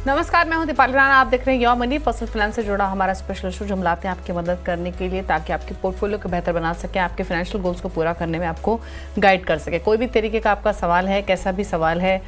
नमस्कार, मैं हूं दीपाली राणा। आप देख रहे हैं योर मनी, पर्सनल फाइनेंस से जुड़ा हमारा स्पेशल शो, जो हम लाते हैं आपकी मदद करने के लिए, ताकि आपके पोर्टफोलियो को बेहतर बना सके, आपके फाइनेंशियल गोल्स को पूरा करने में आपको गाइड कर सके। कोई भी तरीके का आपका सवाल है, कैसा भी सवाल है,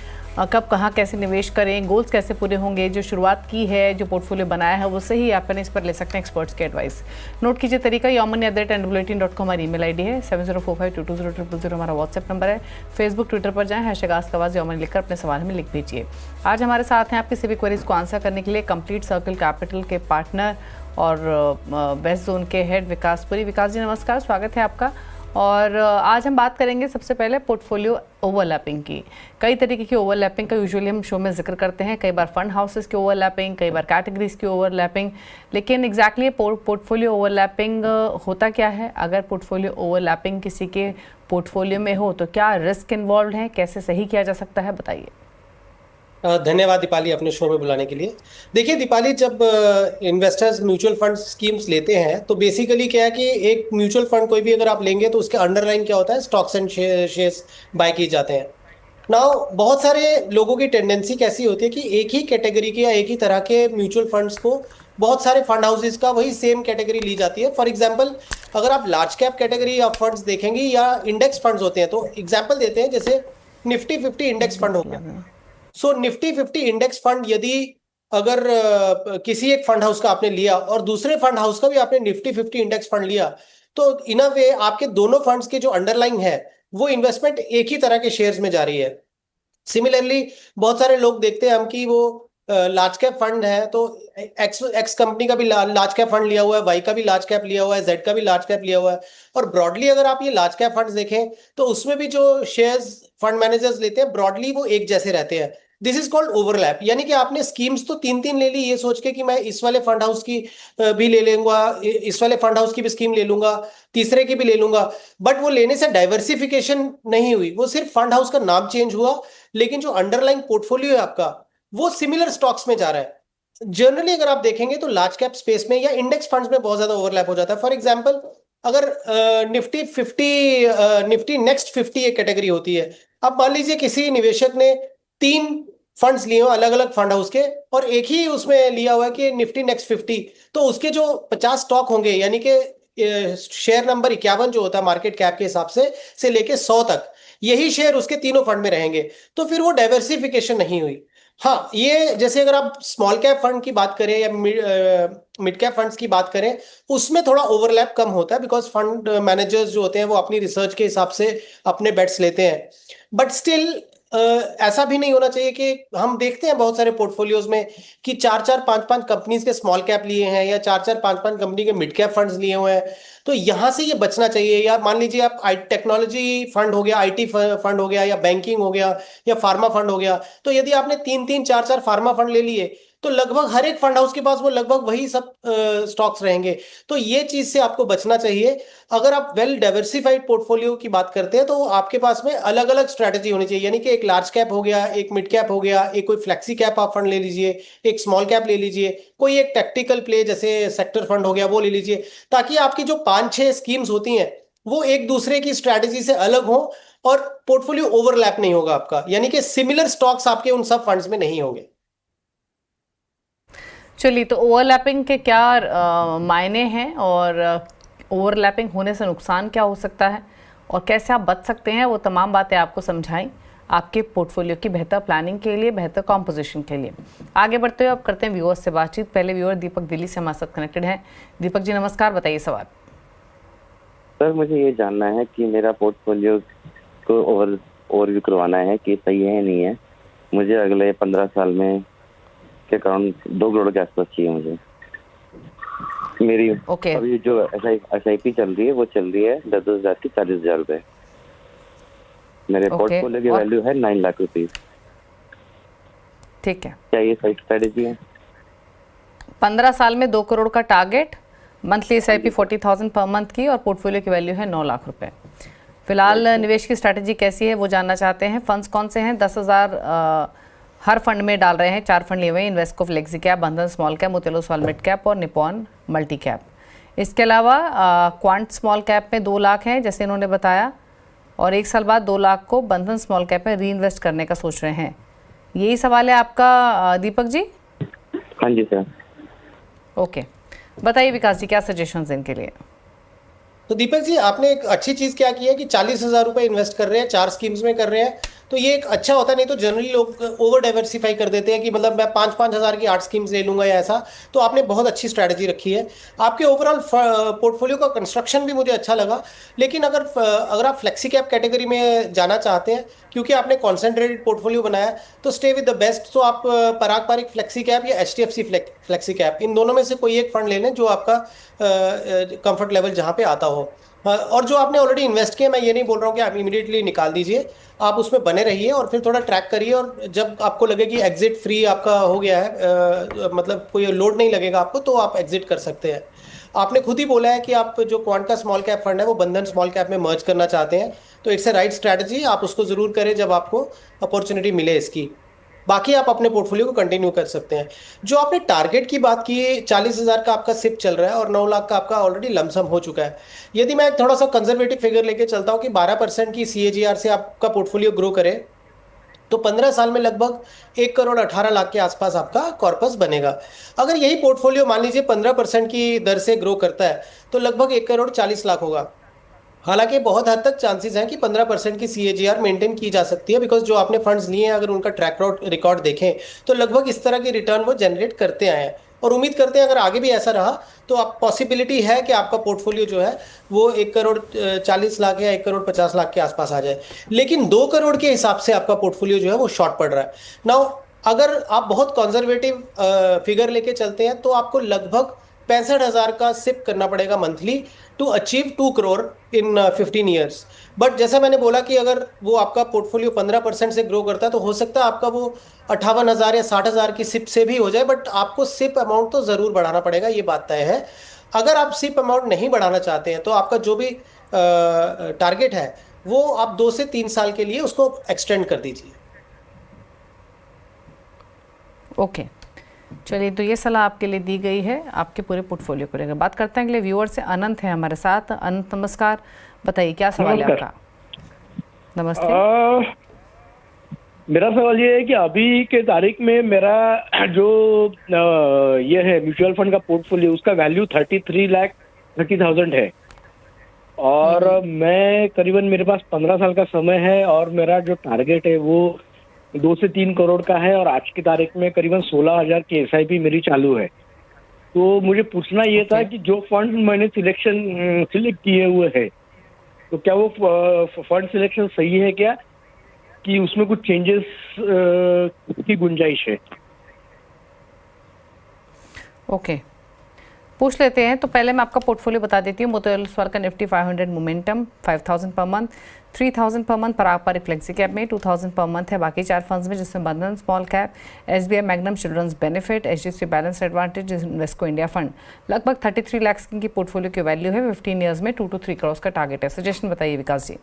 कब कहाँ कैसे निवेश करें, गोल्स कैसे पूरे होंगे, जो शुरुआत की है, जो पोर्टफोलियो बनाया है, वो सही आप इस पर ले सकते हैं एक्सपर्ट्स की एडवाइस। नोट कीजिए तरीका, yourmoney@bulletin.com हमारी ईमेल आईडी है, 7045220000 हमारा व्हाट्सएप नंबर है। फेसबुक ट्विटर पर जाएं, #आस्क योर मनी लिखकर अपने सवाल हमें लिख भेजिए। आज हमारे साथ हैं आपकी सभी क्वेरीज को आंसर करने के लिए कंप्लीट सर्कल कैपिटल के पार्टनर और वेस्ट जोन के हेड विकास पुरी। विकास जी नमस्कार, स्वागत है आपका। और आज हम बात करेंगे सबसे पहले पोर्टफोलियो ओवरलैपिंग की। कई तरीके की ओवरलैपिंग का यूजुअली हम शो में जिक्र करते हैं, कई बार फंड हाउसेस की ओवरलैपिंग, कई बार कैटेगरीज की ओवरलैपिंग। लेकिन एग्जैक्टली पोर्टफोलियो ओवरलैपिंग होता क्या है? अगर पोर्टफोलियो ओवरलैपिंग किसी के पोर्टफोलियो में हो तो क्या रिस्क इन्वॉल्व है, कैसे सही किया जा सकता है, बताइए। धन्यवाद दीपाली अपने शो में बुलाने के लिए। देखिए दीपाली, जब इन्वेस्टर्स म्यूचुअल फंड स्कीम्स लेते हैं तो बेसिकली क्या है कि एक म्यूचुअल फंड कोई भी अगर आप लेंगे तो उसके अंडरलाइन क्या होता है, स्टॉक्स एंड शेयर्स बाय किए जाते हैं। नाउ बहुत सारे लोगों की टेंडेंसी कैसी होती है कि एक ही कैटेगरी के या एक ही तरह के म्यूचुअल फंड्स को बहुत सारे फंड हाउसेज का वही सेम कैटेगरी ली जाती है। फॉर एग्जांपल, अगर आप large cap category of funds देखेंगे या इंडेक्स फंड्स होते हैं, तो एग्जांपल देते हैं जैसे निफ्टी 50 इंडेक्स फंड हो गया। सो निफ्टी 50 इंडेक्स फंड यदि अगर किसी एक फंड हाउस का आपने लिया और दूसरे फंड हाउस का भी आपने निफ्टी 50 इंडेक्स फंड लिया, तो इन अ वे आपके दोनों फंड्स के जो अंडरलाइंग है वो इन्वेस्टमेंट एक ही तरह के शेयर्स में जा रही है। सिमिलरली बहुत सारे लोग देखते हैं हम कि वो लार्ज कैप फंड है तो एक्स कंपनी का भी लार्ज कैप फंड लिया हुआ है, वाई का भी लार्ज कैप लिया हुआ है, जेड का भी लार्ज कैप लिया हुआ है। और ब्रॉडली अगर आप ये लार्ज कैप फंड्स देखें तो उसमें भी जो शेयर्स फंड मैनेजर्स लेते हैं ब्रॉडली वो एक जैसे रहते हैं। दिस इज कॉल्ड ओवरलैप, यानी कि आपने स्कीम्स तो तीन तीन ले ली ये सोच के कि मैं इस वाले फंड हाउस की भी ले लूंगा, इस वाले फंड हाउस की भी स्कीम ले लूंगा, तीसरे की भी ले लूंगा, बट वो लेने से डाइवर्सिफिकेशन नहीं हुई, वो सिर्फ फंड हाउस का नाम चेंज हुआ, लेकिन जो अंडरलाइंग पोर्टफोलियो है आपका वो सिमिलर स्टॉक्स में जा रहा है। जनरली अगर आप देखेंगे तो लार्ज कैप स्पेस में या इंडेक्स फंड्स में बहुत ज्यादा ओवरलैप हो जाता है। फॉर एग्जांपल, अगर निफ्टी नेक्स्ट 50 एक कैटेगरी होती है, अब मान लीजिए किसी निवेशक ने 3 फंड्स लिए हो अलग अलग फंड हाउस के और एक ही उसमें लिया हुआ है कि निफ्टी नेक्स्ट 50, तो उसके जो 50 स्टॉक होंगे, यानी कि शेयर नंबर 51 जो होता है मार्केट कैप के हिसाब से लेके 100 तक, यही शेयर उसके तीनों फंड में रहेंगे। तो फिर वो डाइवर्सिफिकेशन नहीं हुई। हाँ, ये जैसे अगर आप स्मॉल कैप फंड की बात करें या मिड कैप फंड्स की बात करें, उसमें थोड़ा ओवरलैप कम होता है, बिकॉज फंड मैनेजर्स जो होते हैं वो अपनी रिसर्च के हिसाब से अपने बेट्स लेते हैं। बट स्टिल ऐसा भी नहीं होना चाहिए कि हम देखते हैं बहुत सारे पोर्टफोलियोज में कि 4-4 5-5 कंपनीज के स्मॉल कैप लिए हैं या 4-4 5-5 कंपनी के मिड कैप फंड्स लिए हुए हैं। तो यहां से ये बचना चाहिए। या मान लीजिए आप टेक्नोलॉजी फंड हो गया, आईटी फंड हो गया, या बैंकिंग हो गया, या फार्मा फंड हो गया, तो यदि आपने 3-3 4-4 फार्मा फंड ले लिए तो लगभग हर एक फंड हाउस के पास वो लगभग वही सब स्टॉक्स रहेंगे। तो ये चीज से आपको बचना चाहिए। अगर आप वेल डाइवर्सिफाइड पोर्टफोलियो की बात करते हैं तो आपके पास में अलग अलग स्ट्रैटेजी होनी चाहिए, यानी कि एक लार्ज कैप हो गया, एक मिड कैप हो गया, एक कोई फ्लेक्सी कैप आप फंड ले लीजिए, एक स्मॉल कैप ले लीजिए, कोई एक टैक्टिकल प्ले जैसे सेक्टर फंड हो गया वो ले लीजिए, ताकि आपकी जो 5-6 स्कीम्स होती हैं वो एक दूसरे की स्ट्रैटेजी से अलग हो और पोर्टफोलियो ओवरलैप नहीं होगा आपका, यानी कि सिमिलर स्टॉक्स आपके उन सब फंड्स में नहीं होंगे। चलिए, तो ओवरलैपिंग के क्या मायने हैं और ओवरलैपिंग होने से नुकसान क्या हो सकता है और कैसे आप बच सकते हैं, वो तमाम बातें आपको समझाई आपके पोर्टफोलियो की बेहतर प्लानिंग के लिए, बेहतर कॉम्पोजिशन के लिए। आगे बढ़ते हुए अब करते हैं व्यूअर्स से बातचीत। पहले व्यूअर दीपक दिल्ली से हमारे साथ कनेक्टेड है। दीपक जी नमस्कार, बताइए सवाल। सर, मुझे ये जानना है कि मेरा पोर्टफोलियो को ओवरव्यू करवाना है कि सही है नहीं है। मुझे अगले 15 साल में के अराउंड 2 करोड़ के आसपास चाहिए मुझे। मेरी अभी जो SIP चल रही है वो चल रही है 10,000 की 40,000 रुपए। मेरे पोर्टफोलियो की वैल्यू है 9 लाख रुपीज। ठीक है, क्या ये सही स्ट्रेटेजी है? 15 साल में 2 करोड़ का target, monthly SIP 40,000 per month की और पोर्टफोलियो की वैल्यू है 9 लाख रुपए। फिलहाल निवेश की स्ट्रैटेजी कैसी है वो जानना चाहते हैं। फंड्स कौन से हैं? 10,000 हर फंड में डाल रहे हैं। 4 फंड लिए हुए हैं, इन्वेस्को फ्लेक्सी कैप, बंधन small cap, Motilal Oswal mid cap और निपॉन मल्टी कैप। इसके अलावा क्वांट स्मॉल कैप में 2 लाख हैं जैसे इन्होंने बताया, और 1 साल बाद 2 लाख को बंधन स्मॉल कैप में री इन्वेस्ट करने का सोच रहे हैं। यही सवाल है आपका दीपक जी? हाँ जी सर। ओके, बताइए विकास जी, क्या सजेशंस इनके लिए? तो दीपक जी, आपने एक अच्छी चीज क्या की है कि 40,000 रुपए इन्वेस्ट कर रहे हैं, 4 स्कीम्स में कर रहे हैं। तो ये एक अच्छा होता है, नहीं तो जनरली लोग ओवर डाइवर्सिफाई कर देते हैं कि मतलब मैं 5-5 हज़ार की 8 स्कीम्स ले लूंगा या ऐसा। तो आपने बहुत अच्छी स्ट्रैटेजी रखी है। आपके ओवरऑल पोर्टफोलियो का कंस्ट्रक्शन भी मुझे अच्छा लगा। लेकिन अगर आप फ्लेक्सी कैप कैटेगरी में जाना चाहते हैं, क्योंकि आपने कॉन्सेंट्रेटेड पोर्टफोलियो बनाया है, तो स्टे विद द बेस्ट। तो आप पराग पारिक फ्लेक्सी कैप या HDFC फ्लेक्सी कैप, इन दोनों में से कोई एक फंड ले लें जो आपका कंफर्ट लेवल जहाँ पे आता हो। और जो आपने ऑलरेडी इन्वेस्ट किया, मैं ये नहीं बोल रहा हूँ कि आप इमीडिएटली निकाल दीजिए। आप उसमें बने रहिए और फिर थोड़ा ट्रैक करिए, और जब आपको लगे कि एग्जिट फ्री आपका हो गया है, मतलब कोई लोड नहीं लगेगा आपको, तो आप एग्जिट कर सकते हैं। आपने खुद ही बोला है कि आप जो क्वांट का स्मॉल कैप फंड है वो बंधन स्मॉल कैप में मर्ज करना चाहते हैं। तो इट्स ए राइट स्ट्रैटेजी, आप उसको जरूर करें जब आपको अपॉर्चुनिटी मिले इसकी। बाकी आप अपने पोर्टफोलियो को कंटिन्यू कर सकते हैं। जो आपने टारगेट की बात की, 40,000 का आपका सिप चल रहा है और 9 लाख का आपका ऑलरेडी लमसम हो चुका है। यदि मैं थोड़ा सा कंजर्वेटिव फिगर लेके चलता हूँ कि 12% की CAGR से आपका पोर्टफोलियो ग्रो करे, तो 15 साल में लगभग 1,18,00,000 के आसपास आपका कॉर्पस बनेगा। अगर यही पोर्टफोलियो मान लीजिए 15% की दर से ग्रो करता है, तो लगभग 1,40,00,000 होगा। हालांकि बहुत हद तक चांसेस हैं कि 15% की CAGR मेंटेन की जा सकती है, बिकॉज जो आपने फंड्स लिए हैं, अगर उनका ट्रैक रिकॉर्ड देखें, तो लगभग इस तरह की रिटर्न वो जनरेट करते आए हैं। और उम्मीद करते हैं अगर आगे भी ऐसा रहा, तो आप पॉसिबिलिटी है कि आपका पोर्टफोलियो जो है वो 1,40,00,000 या 1,50,00,000 के आसपास आ जाए। लेकिन 2 करोड़ के हिसाब से आपका पोर्टफोलियो जो है वो शॉर्ट पड़ रहा है। नाउ अगर आप बहुत कंजर्वेटिव फिगर लेके चलते हैं, तो आपको लगभग 65,000 का सिप करना पड़ेगा monthly to achieve 2 crore in 15 years. But जैसा मैंने बोला कि अगर वो आपका पोर्टफोलियो 15% से ग्रो करता है, तो हो सकता है आपका वो 58,000 या 60,000 की सिप से भी हो जाए। बट आपको सिप अमाउंट तो ज़रूर बढ़ाना पड़ेगा, ये बात तय है। अगर आप सिप अमाउंट नहीं बढ़ाना चाहते हैं, तो आपका जो भी टारगेट है वो आप 2 से 3 साल के लिए उसको एक्सटेंड कर दीजिए। ओके, चलिए, तो ये सलाह आपके लिए दी गई है आपके पूरे पोर्टफोलियो को लेकर। बात करते हैं अगले व्यूअर से। अनंत है हमारे साथ। अनंत, नमस्कार, बताइए क्या सवाल है आपका? नमस्ते। मेरा सवाल ये है कि अभी के तारीख में मेरा जो ये है म्यूचुअल फंड का पोर्टफोलियो, उसका वैल्यू 33,30,000 है। और मैं करीबन, मेरे पास 15 साल का समय है और मेरा जो टारगेट है वो 2 से 3 करोड़ का है। और आज की तारीख में करीबन 16,000 की SIP मेरी चालू है। तो मुझे पूछना ये था कि जो फंड मैंने सिलेक्ट किए हुए हैं, तो क्या वो फंड सिलेक्शन सही है क्या, कि उसमें कुछ चेंजेस की गुंजाइश है? ओके, पूछ लेते हैं। तो पहले मैं आपका पोर्टफोलियो बता देती हूँ। मोतीलाल ओसवाल का Nifty 500 momentum 5,000 per month, 3,000 per month पराग पारिक फ्लेक्सी कैप में, 2,000 पर मंथ है बाकी 4 फंड्स में, जिसमें Bandhan small cap, SBI Magnum children's benefit, HDFC balance advantage, Invesco India fund. लगभग 33 लाख की पोर्टफोलियो की वैल्यू है। 15 ईयर्स में 2 to 3 करोड़ का टारगेट है। सजेशन बताइए विकास जी।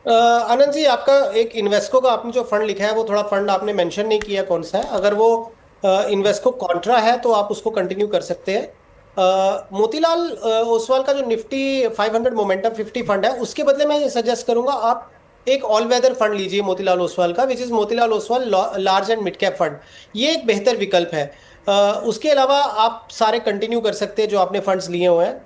आनंद जी, आपका एक इन्वेस्को का आपने जो फंड लिखा है, वो थोड़ा फंड आपने मेंशन नहीं किया कौन सा है। अगर वो इन्वेस्को कॉन्ट्रा है तो आप उसको कंटिन्यू कर सकते हैं। मोतीलाल ओसवाल का जो निफ्टी 500 मोमेंटम 50 फंड है, उसके बदले मैं ये सजेस्ट करूंगा आप एक ऑल वेदर फंड लीजिए मोतीलाल ओसवाल का, which is Motilal Oswal large and mid cap fund. ये एक बेहतर विकल्प है। उसके अलावा आप सारे कंटिन्यू कर सकते हैं जो आपने फंड्स लिए हुए हैं।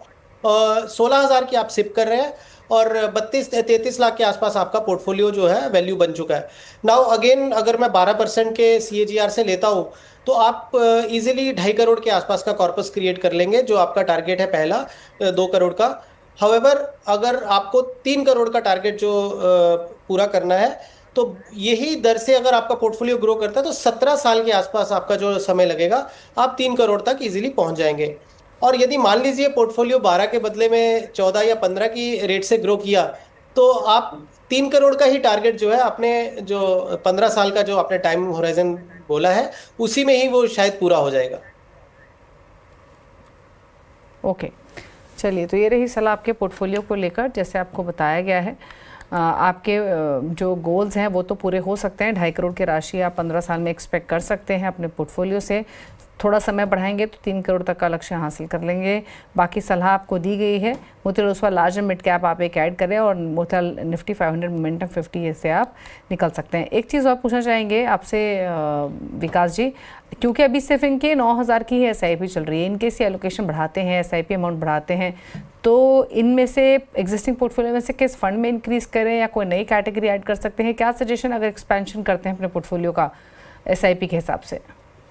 16,000 की आप सिप कर रहे हैं और 32-33 लाख के आसपास आपका पोर्टफोलियो जो है वैल्यू बन चुका है। नाउ अगेन, अगर मैं 12% के CAGR से लेता हूँ, तो आप इजीली 2.5 करोड़ के आसपास का कॉर्पस क्रिएट कर लेंगे, जो आपका टारगेट है पहला 2 करोड़ का। हाउएवर, अगर आपको 3 करोड़ का टारगेट जो पूरा करना है, तो यही दर से अगर आपका पोर्टफोलियो ग्रो करता है, तो 17 साल के आसपास आपका जो समय लगेगा, आप 3 करोड़ तक इजीली पहुंच जाएंगे। और यदि मान लीजिए पोर्टफोलियो 12 के बदले में 14 या 15 की रेट से ग्रो किया, तो आप 3 करोड़ का ही टारगेट जो है अपने जो 15 साल का जो आपने टाइम होराइजन बोला है, उसी में ही वो शायद पूरा हो जाएगा। ओके, चलिए, तो ये रही सलाह आपके पोर्टफोलियो को लेकर। जैसे आपको बताया गया है, आपके जो गोल्स हैं वो तो पूरे हो सकते हैं। 2.5 करोड़ की राशि आप 15 साल में एक्सपेक्ट कर सकते हैं अपने पोर्टफोलियो से। थोड़ा समय बढ़ाएंगे तो 3 करोड़ तक का लक्ष्य हासिल कर लेंगे। बाकी सलाह आपको दी गई है। Motilal Oswal large and mid cap आप एक ऐड करें और मोतीलाल निफ्टी 500 मोमेंटम 50 से आप निकल सकते हैं। एक चीज़ और पूछना चाहेंगे आपसे विकास जी, क्योंकि अभी सिर्फ इनके 9,000 की ही SIP चल रही है, इनके से एलोकेशन बढ़ाते हैं, SIP अमाउंट बढ़ाते हैं, तो इनमें से एग्जिस्टिंग पोर्टफोलियो में से किस फंड में इंक्रीज करें या कोई नई कैटेगरी ऐड कर सकते हैं? क्या सजेशन अगर एक्सपेंशन करते हैं अपने पोर्टफोलियो का SIP के हिसाब से?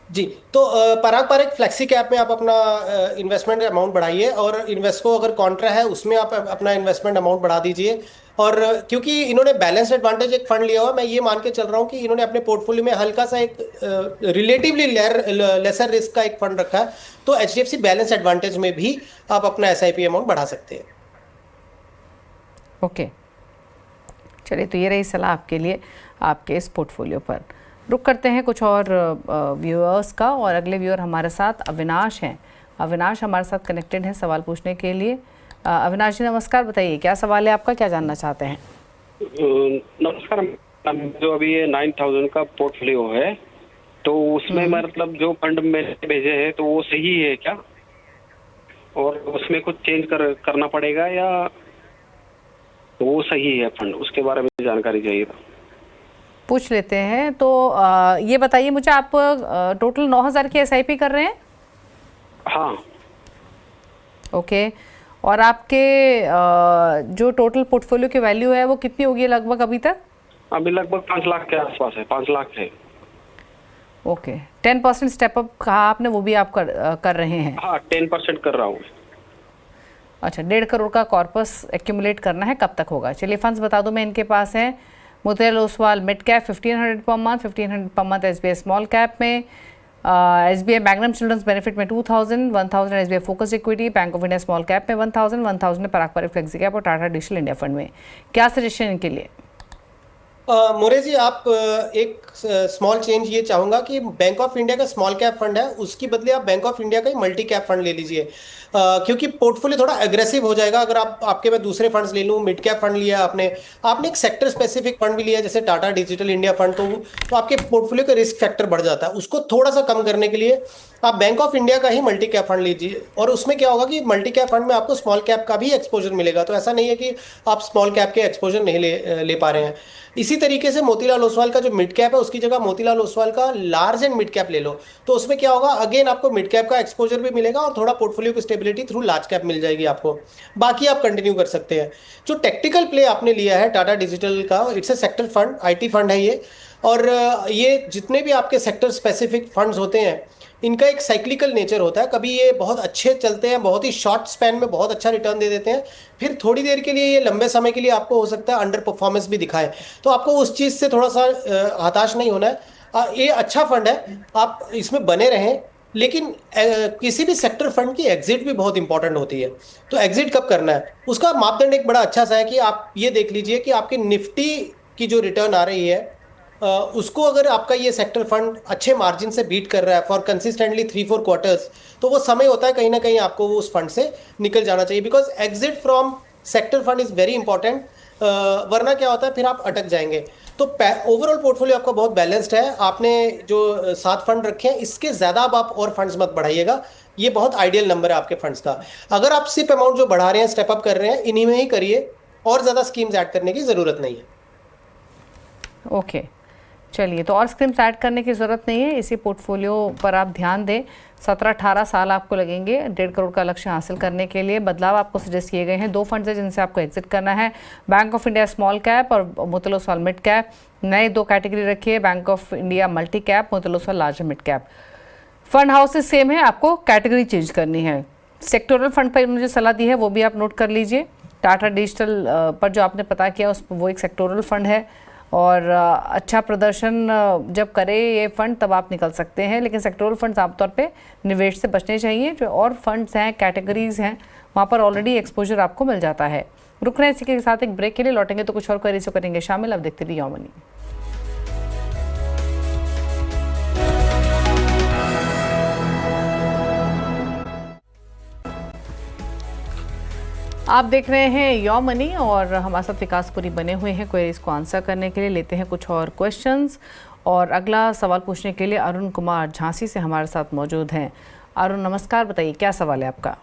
जी, तो पराग पारेख फ्लेक्सी कैप में आप अपना इन्वेस्टमेंट अमाउंट बढ़ाइए और इन्वेस्को अगर कॉन्ट्रा है उसमें आप अपना इन्वेस्टमेंट अमाउंट बढ़ा दीजिए। और क्योंकि इन्होंने बैलेंस्ड एडवांटेज एक फंड लिया हुआ, मैं ये मान के चल रहा हूँ कि इन्होंने अपने पोर्टफोलियो में हल्का सा एक रिलेटिवली लेसर रिस्क का एक फंड रखा है, तो HDFC बैलेंस एडवांटेज में भी आप अपना SIP अमाउंट बढ़ा सकते हैं। ओके, चलिए, तो ये रही सलाह आपके लिए आपके इस पोर्टफोलियो पर। रुक करते हैं कुछ और व्यूअर्स का, और अगले व्यूअर हमारे साथ अविनाश हैं। अविनाश हमारे साथ कनेक्टेड हैं सवाल पूछने के लिए। अविनाश जी नमस्कार, बताइए क्या सवाल है आपका, क्या जानना चाहते हैं? नमस्कार, जो अभी ये 9,000 का पोर्टफोलियो है, तो उसमें मतलब जो फंड मैंने भेजे हैं तो वो सही है क्या, और उसमें कुछ चेंज करना पड़ेगा या वो सही है फंड, उसके बारे में जानकारी चाहिए था। पूछ लेते हैं। तो ये बताइए मुझे, आप टोटल 9,000 की SIP कर रहे हैं? हाँ। ओके, और आपके जो टोटल पोर्टफोलियो की वैल्यू है वो कितनी होगी लगभग अभी तक? अभी लगभग 5 लाख के आसपास है, 5 लाख है। ओके, 10% स्टेप अप कहा आपने, वो भी आप कर रहे हैं? हाँ, 10% कर रहा हूँ। अच्छा, 1.5 करोड़ का कॉर्पस एक्यूमुलेट करना है, कब तक होगा? चलिए फंड्स बता दूं मैं इनके पास है। Motilal Oswal mid cap 1500 per month, 1500 per month SBI small cap में, SBI मैग्नम चिल्ड्रंस बेनिफिट में 2000, 1000 SBI focus equity, bank of India small cap में 1000, 1000 पराग पारेख फ्लेक्सी कैप और टाटा डिजिटल इंडिया फंड में। क्या सजेशन इनके लिए? मोरे जी, आप एक स्मॉल चेंज ये चाहूंगा कि बैंक ऑफ इंडिया का स्मॉल कैप फंड है, उसकी बदले आप बैंक ऑफ इंडिया का ही मल्टी कैप फंड ले लीजिए, क्योंकि पोर्टफोलियो थोड़ा एग्रेसिव हो जाएगा अगर आपके मैं दूसरे फंड्स ले लूँ। मिड कैप फंड लिया आपने एक सेक्टर स्पेसिफिक फंड भी लिया जैसे टाटा डिजिटल इंडिया फंड, तो आपके पोर्टफोलियो का रिस्क फैक्टर बढ़ जाता है। उसको थोड़ा सा कम करने के लिए आप बैंक ऑफ इंडिया का ही मल्टी कैप फंड लीजिए, और उसमें क्या होगा कि मल्टी कैप फंड में आपको स्मॉल कैप का भी एक्सपोजर मिलेगा, तो ऐसा नहीं है कि आप स्मॉल कैप के एक्सपोजर नहीं ले पा रहे हैं। इसी तरीके से मोतीलाल ओसवाल का जो मिड कैप है उसकी जगह मोतीलाल ओसवाल का लार्ज एंड मिड कैप ले लो, तो उसमें क्या होगा, अगेन आपको मिड कैप का एक्सपोजर भी मिलेगा और थोड़ा पोर्टफोलियो की स्टेबिलिटी थ्रू लार्ज कैप मिल जाएगी आपको। बाकी आप कंटिन्यू कर सकते हैं। जो टेक्निकल प्ले आपने लिया है टाटा डिजिटल का, it's A sector fund, IT fund है ये, और ये जितने भी आपके सेक्टर स्पेसिफिक फंड्स होते हैं इनका एक साइक्लिकल नेचर होता है। कभी ये बहुत अच्छे चलते हैं, बहुत ही शॉर्ट स्पैन में बहुत अच्छा रिटर्न दे देते हैं, फिर थोड़ी देर के लिए ये लंबे समय के लिए आपको हो सकता है अंडर परफॉर्मेंस भी दिखाए, तो आपको उस चीज़ से थोड़ा सा हताश नहीं होना है। ये अच्छा फंड है, आप इसमें बने रहें, लेकिन किसी भी सेक्टर फंड की एग्जिट भी बहुत इंपॉर्टेंट होती है। तो एग्जिट कब करना है उसका मापदंड एक बड़ा अच्छा सा है कि आप ये देख लीजिए कि आपकी निफ्टी की जो रिटर्न आ रही है उसको अगर आपका ये सेक्टर फंड अच्छे मार्जिन से बीट कर रहा है फॉर कंसिस्टेंटली 3-4 क्वार्टर्स, तो वो समय होता है कहीं ना कहीं आपको वो उस फंड से निकल जाना चाहिए, because exit from sector fund is very important, वरना क्या होता है फिर आप अटक जाएंगे। तो ओवरऑल पोर्टफोलियो आपका बहुत बैलेंस्ड है। आपने जो 7 फंड रखे हैं इसके ज़्यादा अब आप और फंड्स मत बढ़ाइएगा, ये बहुत आइडियल नंबर है आपके फंड्स का। अगर आप सिर्फ अमाउंट जो बढ़ा रहे हैं, स्टेप अप कर रहे हैं, इन्हीं में ही करिए, और ज़्यादा स्कीम्स ऐड करने की ज़रूरत नहीं है। ओके, चलिए, तो और स्कीम्स ऐड करने की ज़रूरत नहीं है, इसी पोर्टफोलियो पर आप ध्यान दें। 17-18 साल आपको लगेंगे 1.5 करोड़ का लक्ष्य हासिल करने के लिए। बदलाव आपको सजेस्ट किए गए हैं, 2 फंड्स हैं जिनसे आपको एग्जिट करना है, bank of India small cap और मोतीलाल ओसवाल मिड कैप। नए 2 कैटेगरी रखिए, bank of India multi cap, Motilal Oswal large mid cap. Fund houses same है, आपको कैटेगरी चेंज करनी है। सेक्टोरल फंड पर मुझे सलाह दी है, वो भी आप नोट कर लीजिए। टाटा डिजिटल पर जो आपने पता किया उस वो एक सेक्टोरल फंड है, और अच्छा प्रदर्शन जब करे ये फंड तब आप निकल सकते हैं, लेकिन सेक्टोरल फंड्स आमतौर पे निवेश से बचने चाहिए। जो और फंड्स हैं, कैटेगरीज हैं, वहाँ पर ऑलरेडी एक्सपोजर आपको मिल जाता है। रुक रहे हैं इसी के साथ एक ब्रेक के लिए, लौटेंगे तो कुछ और क्वेरीज करेंगे शामिल। अब देखते रहिए योमनी। आप देख रहे हैं यो मनी और हमारे साथ विकास पुरी बने हुए हैं क्वेरीज को आंसर करने के लिए। लेते हैं कुछ और क्वेश्चंस, और अगला सवाल पूछने के लिए अरुण कुमार झांसी से हमारे साथ मौजूद हैं। अरुण नमस्कार, बताइए क्या सवाल है आपका।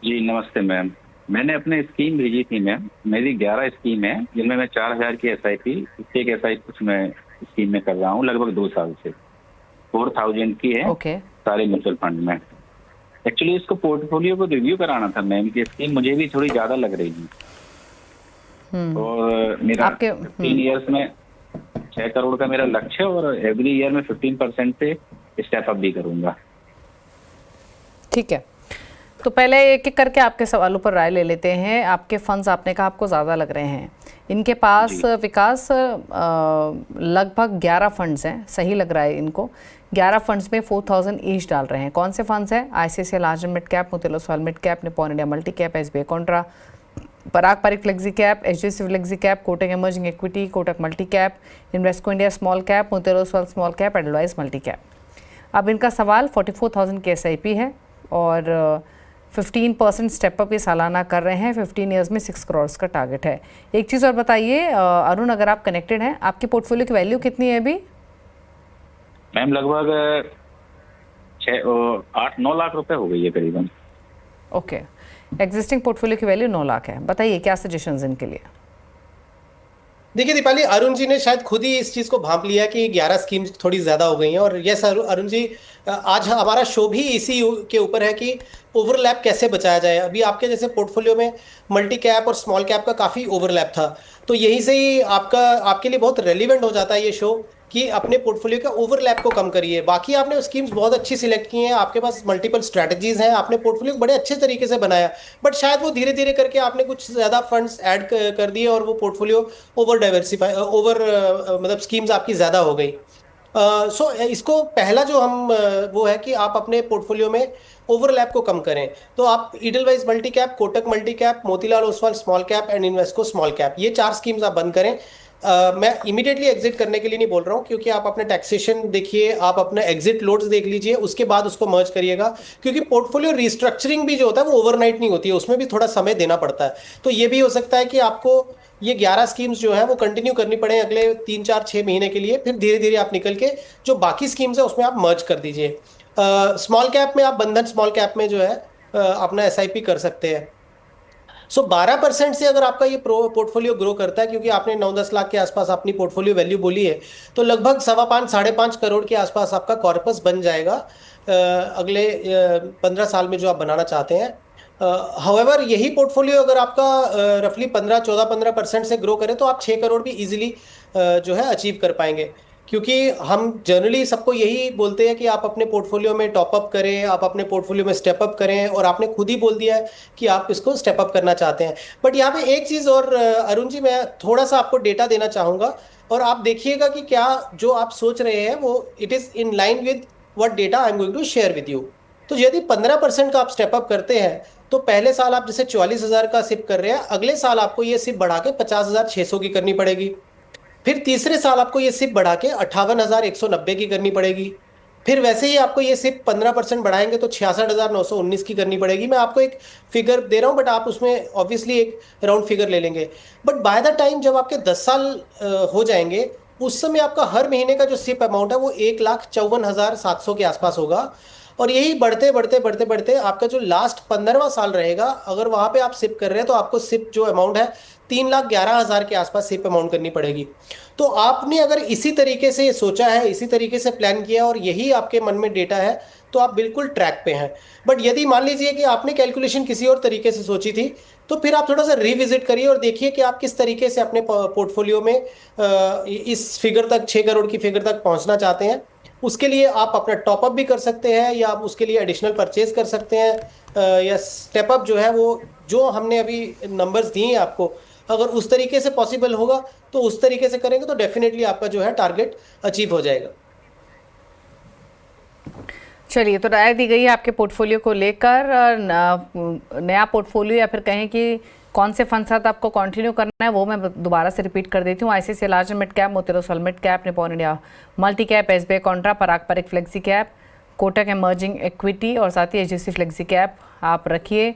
जी नमस्ते मैम, मैंने अपने स्कीम भेजी थी मैम। मेरी 11 स्कीम है जिनमें मैं 4000 की SIP, एक SIP कुछ मैं स्कीम में कर रहा हूँ लगभग 2 साल से। 4000 की है ओके। सारे म्यूचुअल फंड में। एक्चुअली इसको पोर्टफोलियो को रिव्यू कराना था मैम की स्कीम मुझे भी थोड़ी ज्यादा लग रही थी। और मेरा आपके 15 ईयर्स में 6 करोड़ का मेरा लक्ष्य है और एवरी ईयर में 15% से स्टेप अप भी करूंगा। ठीक है, तो पहले एक एक करके आपके सवालों पर राय ले लेते हैं। आपके फंड्स आपने कहा आपको ज़्यादा लग रहे हैं, इनके पास विकास लगभग 11 फंड्स हैं, सही लग रहा है इनको। 11 फंड्स में 4000 ईच डाल रहे हैं। कौन से फंड्स हैं? ICICI large mid cap, Motilal Oswal mid cap, Nippon India multi cap, SBI contra, Parag Parikh flexi cap, HDFC flexi cap, Kotak emerging equity, Kotak multi cap, Invesco India small cap, Motilal Oswal small cap, Edelweiss multi cap. अब इनका सवाल 44,000 की SIP है और 15% step up ये सालाना कर रहे हैं। 15 ईयर्स में 6 करोड़ का टारगेट है। एक चीज़ और बताइए अरुण, अगर आप कनेक्टेड हैं, आपके पोर्टफोलियो की वैल्यू कितनी है अभी? मैम लगभग 8-9 लाख रुपए हो गई है करीबन। ओके, एग्जिस्टिंग पोर्टफोलियो की वैल्यू 9 लाख है। बताइए क्या सजेशंस इनके लिए। देखिए दीपाली, अरुण जी ने शायद खुद ही इस चीज़ को भांप लिया कि 11 स्कीम्स थोड़ी ज़्यादा हो गई हैं। और यस अरुण जी, आज हमारा शो भी इसी के ऊपर है कि ओवरलैप कैसे बचाया जाए। अभी आपके जैसे पोर्टफोलियो में मल्टी कैप और स्मॉल कैप का काफ़ी ओवरलैप था, तो यहीं से ही आपके लिए बहुत रेलिवेंट हो जाता है ये शो कि अपने पोर्टफोलियो के ओवरलैप को कम करिए। बाकी आपने स्कीम्स बहुत अच्छी सिलेक्ट की हैं, आपके पास मल्टीपल स्ट्रैटेजीज हैं, आपने पोर्टफोलियो को बड़े अच्छे तरीके से बनाया, बट शायद वो धीरे धीरे करके आपने कुछ ज़्यादा फंड्स ऐड कर दिए और वो पोर्टफोलियो मतलब स्कीम्स आपकी ज़्यादा हो गई। सो इसको पहला जो हम वो है कि आप अपने पोर्टफोलियो में ओवरलैप को कम करें। तो आप Edelweiss multi cap, Kotak multi cap, Motilal Oswal small cap and Invesco small cap, ये 4 स्कीम्स आप बंद करें। मैं इमीडिएटली एग्जिट करने के लिए नहीं बोल रहा हूँ, क्योंकि आप अपने टैक्सेशन देखिए, आप अपने एग्जिट लोड्स देख लीजिए, उसके बाद उसको मर्ज करिएगा। क्योंकि पोर्टफोलियो रिस्ट्रक्चरिंग भी जो होता है वो ओवरनाइट नहीं होती है, उसमें भी थोड़ा समय देना पड़ता है। तो ये भी हो सकता है कि आपको ये 11 स्कीम्स जो है वो कंटिन्यू करनी पड़े अगले 3-4-6 महीने के लिए, फिर धीरे धीरे आप निकल के जो बाकी स्कीम्स है उसमें आप मर्ज कर दीजिए। स्मॉल कैप में आप बंधन स्मॉल कैप में जो है अपना SIP कर सकते हैं। सो 12% से अगर आपका ये पोर्टफोलियो ग्रो करता है, क्योंकि आपने 9-10 लाख के आसपास अपनी पोर्टफोलियो वैल्यू बोली है, तो लगभग 5.25-5.5 करोड़ के आसपास आपका कॉर्पस बन जाएगा अगले 15 साल में जो आप बनाना चाहते हैं। हाउएवर यही पोर्टफोलियो अगर आपका रफली 15-14-15% से ग्रो करे तो आप 6 करोड़ भी इजीली जो है अचीव कर पाएंगे। क्योंकि हम जनरली सबको यही बोलते हैं कि आप अपने पोर्टफोलियो में टॉप अप करें, आप अपने पोर्टफोलियो में स्टेप अप करें, और आपने खुद ही बोल दिया है कि आप इसको स्टेप अप करना चाहते हैं। बट यहाँ पे एक चीज़ और अरुण जी, मैं थोड़ा सा आपको डेटा देना चाहूँगा और आप देखिएगा कि क्या जो आप सोच रहे हैं वो it is in line with what data I am going to share with you. तो यदि 15% का आप स्टेप अप करते हैं तो पहले साल आप जैसे 44,000 का सिप कर रहे हैं, अगले साल आपको ये सिप बढ़ा के 50,600 की करनी पड़ेगी। फिर तीसरे साल आपको ये सिप बढ़ा के 58,190 की करनी पड़ेगी। फिर वैसे ही आपको ये सिप 15% बढ़ाएंगे तो 66,919 की करनी पड़ेगी। मैं आपको एक फिगर दे रहा हूँ, बट आप उसमें ऑब्वियसली एक राउंड फिगर ले लेंगे। बट बाय द टाइम जब आपके 10 साल हो जाएंगे, उस समय आपका हर महीने का जो सिप अमाउंट है वो 1,54,700 के आसपास होगा। और यही बढ़ते बढ़ते बढ़ते बढ़ते आपका जो लास्ट 15वां साल रहेगा, अगर वहाँ पे आप सिप कर रहे हैं तो आपको सिप जो अमाउंट है 3,11,000 के आसपास सिप अमाउंट करनी पड़ेगी। तो आपने अगर इसी तरीके से सोचा है, इसी तरीके से प्लान किया और यही आपके मन में डेटा है, तो आप बिल्कुल ट्रैक पे हैं। बट यदि मान लीजिए कि आपने कैलकुलेशन किसी और तरीके से सोची थी, तो फिर आप थोड़ा सा रिविजिट करिए और देखिए कि आप किस तरीके से अपने पोर्टफोलियो में इस फिगर तक, 6 करोड़ की फिगर तक पहुंचना चाहते हैं। उसके लिए आप अपना टॉपअप भी कर सकते हैं, या आप उसके लिए एडिशनल परचेज कर सकते हैं, या स्टेप अप जो है वो जो हमने अभी नंबर्स दिए हैं आपको, अगर उस तरीके से पॉसिबल होगा तो उस तरीके से करेंगे तो डेफिनेटली आपका जो है टारगेट अचीव हो जाएगा। चलिए, तो राय दी गई है आपके पोर्टफोलियो को लेकर। नया पोर्टफोलियो या फिर कहें कि कौन से फंड साथ आपको कंटिन्यू करना है वो मैं दोबारा से रिपीट कर देती हूँ। ICICI large mid cap, Motilal Oswal mid cap, Nippon India multi cap, SBI contra, Parag Parikh flexi cap, Kotak emerging equity और साथ ही HDFC फ्लेक्सी कैप आप रखिए।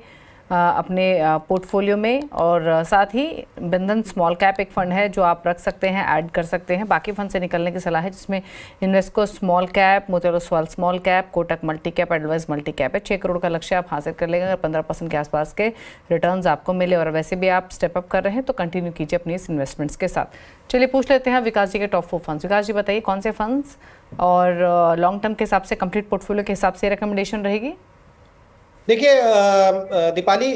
अपने पोर्टफोलियो में। और साथ ही बंधन स्मॉल कैप एक फ़ंड है जो आप रख सकते हैं, ऐड कर सकते हैं। बाकी फंड से निकलने की सलाह है, जिसमें Invesco small cap, Motilal Oswal small cap, Kotak multi cap, advice multi cap है। 6 करोड़ का लक्ष्य आप हासिल कर लेंगे अगर 15% के आसपास के रिटर्न्स आपको मिले। और वैसे भी आप स्टेप अप कर रहे हैं तो कंटिन्यू कीजिए अपनी इस इन्वेस्टमेंट्स के साथ। चलिए पूछ लेते हैं विकास जी के टॉप 4 फंड्स। विकास जी बताइए कौन से फंड्स और लॉन्ग टर्म के हिसाब से, कंप्लीट पोर्टफोलियो के हिसाब से रिकमेंडेशन रहेगी? देखिए दीपाली,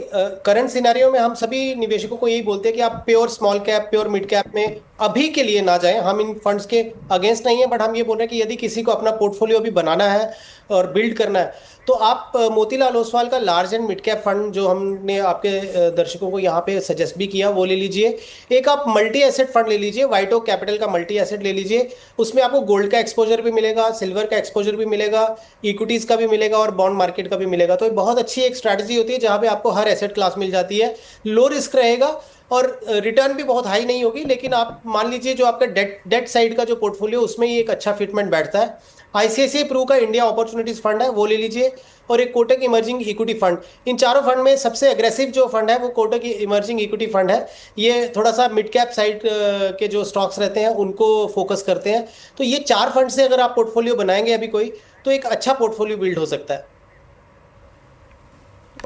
करंट सिनेरियो में हम सभी निवेशकों को यही बोलते हैं कि आप pure small cap, pure mid cap में अभी के लिए ना जाएं। हम इन फंड्स के अगेंस्ट नहीं है, बट हम ये बोल रहे हैं कि यदि किसी को अपना पोर्टफोलियो भी बनाना है और बिल्ड करना है तो आप मोतीलाल ओसवाल का large and mid cap fund जो हमने आपके दर्शकों को यहाँ पे सजेस्ट भी किया वो ले लीजिए। एक आप मल्टी एसेट फंड ले लीजिए, वाइट ओक कैपिटल का मल्टी एसेट ले लीजिए। उसमें आपको गोल्ड का एक्सपोजर भी मिलेगा, सिल्वर का एक्सपोजर भी मिलेगा, इक्विटीज का भी मिलेगा और बॉन्ड मार्केट का भी मिलेगा। तो ये बहुत अच्छी एक स्ट्रैटेजी होती है जहाँ पे आपको हर एसेट क्लास मिल जाती है, लो रिस्क रहेगा और रिटर्न भी बहुत हाई नहीं होगी। लेकिन आप मान लीजिए जो आपका डेट साइड का जो पोर्टफोलियो उसमें ही एक अच्छा फिटमेंट बैठता है। आईसीआईसीआई प्रू का इंडिया अपॉर्चुनिटीज फंड है वो ले लीजिए, और एक कोटक इमर्जिंग इक्विटी फंड। इन चारों फंड में सबसे एग्रेसिव जो फंड है वो कोटक इमर्जिंग इक्विटी फंड है। ये थोड़ा सा मिड कैप साइड के जो स्टॉक्स रहते हैं उनको फोकस करते हैं। तो ये 4 फंड से अगर आप पोर्टफोलियो बनाएंगे अभी कोई, तो एक अच्छा पोर्टफोलियो बिल्ड हो सकता है।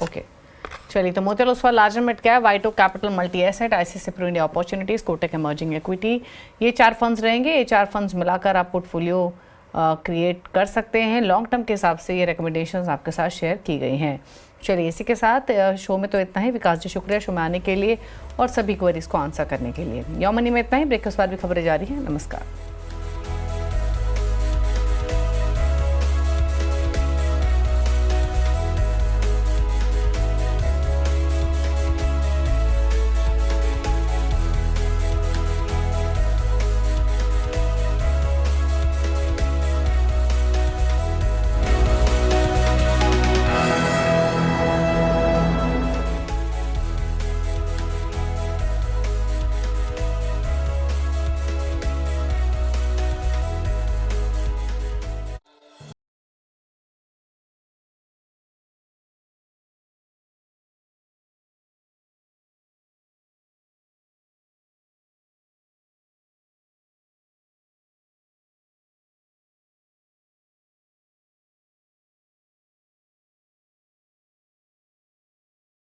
ओके चलिए, तो Motilal Oswal large and mid cap, white oak capital multi asset, ICICI Pru India opportunities, Kotak emerging equity, ये 4 फंड्स रहेंगे। ये 4 फंड्स मिलाकर आप पोर्टफोलियो क्रिएट कर सकते हैं। लॉन्ग टर्म के हिसाब से ये रिकमेंडेशंस आपके साथ शेयर की गई हैं। चलिए इसी के साथ शो में तो इतना ही। विकास जी शुक्रिया शो में आने के लिए और सभी क्वेरीज को आंसर करने के लिए। यो मनी में इतना ही। ब्रेक के बाद भी खबरें जारी हैं। नमस्कार।